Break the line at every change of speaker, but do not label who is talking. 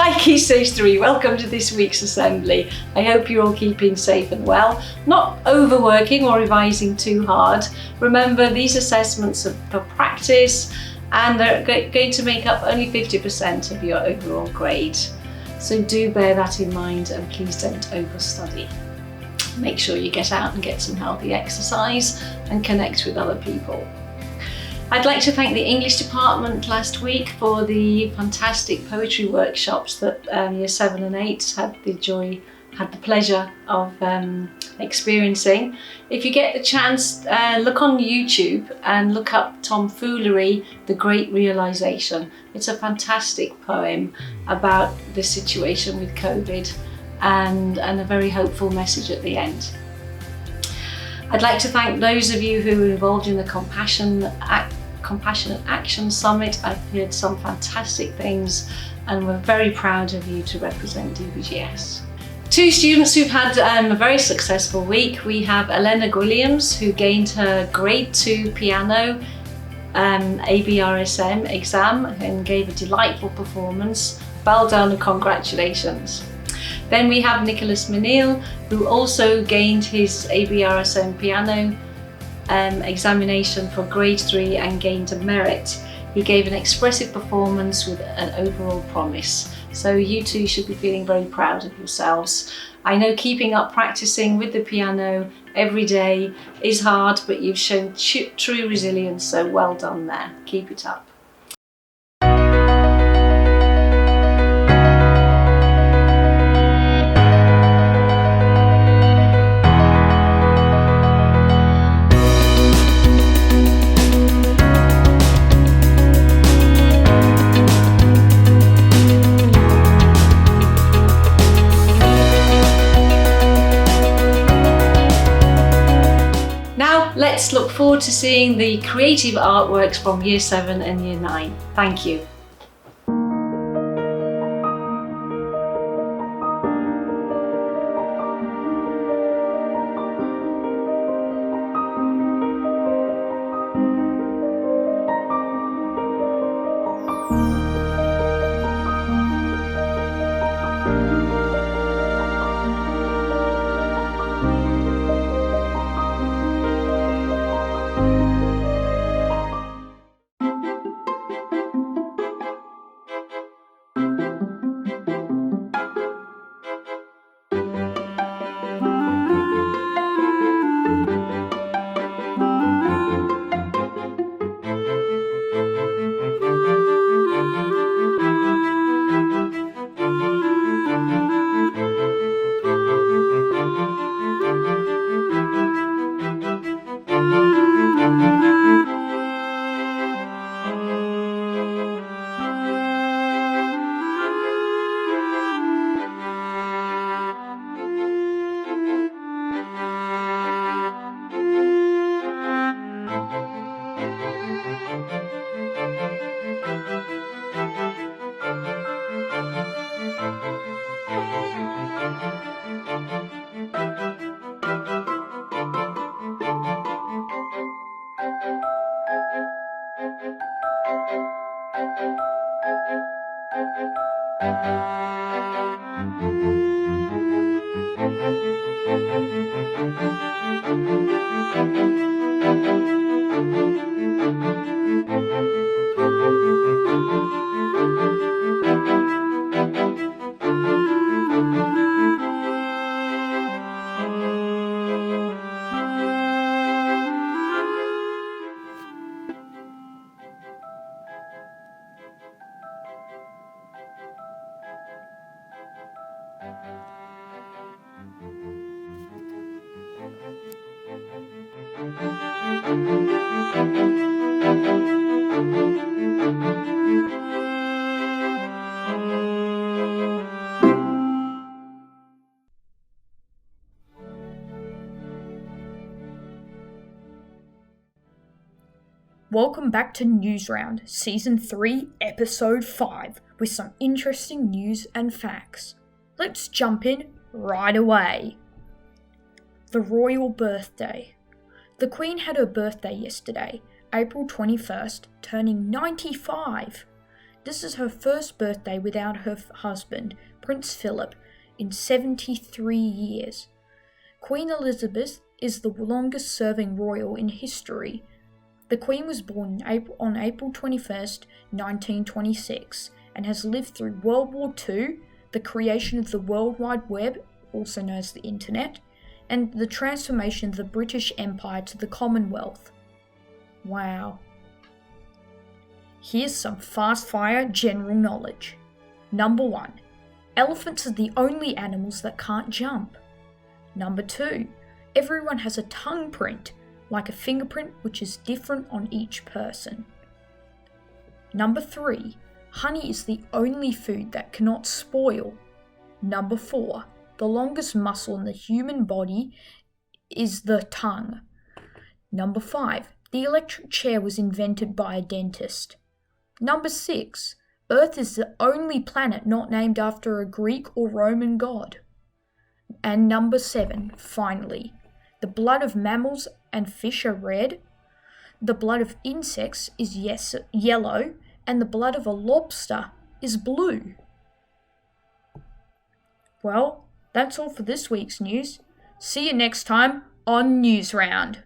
Hi Key Stage 3, welcome to this week's assembly. I hope you're all keeping safe and well, not overworking or revising too hard. Remember, these assessments are for practice and they're going to make up only 50% of your overall grade. So do bear that in mind and please don't overstudy. Make sure you get out and get some healthy exercise and connect with other people. I'd like to thank the English department last week for the fantastic poetry workshops that Year 7 and 8 had the pleasure of experiencing. If you get the chance, look on YouTube and look up Tomfoolery, The Great Realisation. It's a fantastic poem about the situation with COVID and a very hopeful message at the end. I'd like to thank those of you who were involved in the Compassionate Action Summit. I've heard some fantastic things and we're very proud of you to represent DBGS. Two students who've had a very successful week. We have Elena Williams, who gained her Grade 2 piano ABRSM exam and gave a delightful performance. Well done and congratulations. Then we have Nicholas Menil, who also gained his ABRSM piano examination for Grade 3 and gained a merit. He gave an expressive performance with an overall promise. So you two should be feeling very proud of yourselves. I know keeping up practicing with the piano every day is hard, but you've shown true resilience, so well done there. Keep it up. Let's look forward to seeing the creative artworks from Year 7 and Year 9. Thank you.
Welcome back to News Round, Season 3, Episode 5, with some interesting news and facts. Let's jump in right away. The Royal Birthday. The Queen had her birthday yesterday, April 21st, turning 95. This is her first birthday without her husband, Prince Philip, in 73 years. Queen Elizabeth is the longest-serving royal in history. The Queen was born on April 21st, 1926, and has lived through World War II, the creation of the World Wide Web, also known as the Internet, and the transformation of the British Empire to the Commonwealth. Wow. Here's some fast-fire general knowledge. Number 1. Elephants are the only animals that can't jump. Number 2. Everyone has a tongue print, like a fingerprint which is different on each person. Number 3. Honey is the only food that cannot spoil. Number 4. The longest muscle in the human body is the tongue. Number 5. The electric chair was invented by a dentist. Number 6. Earth is the only planet not named after a Greek or Roman god. And number 7, finally, the blood of mammals and fish are red, the blood of insects is yellow, and the blood of a lobster is blue. Well, that's all for this week's news. See you next time on News Round.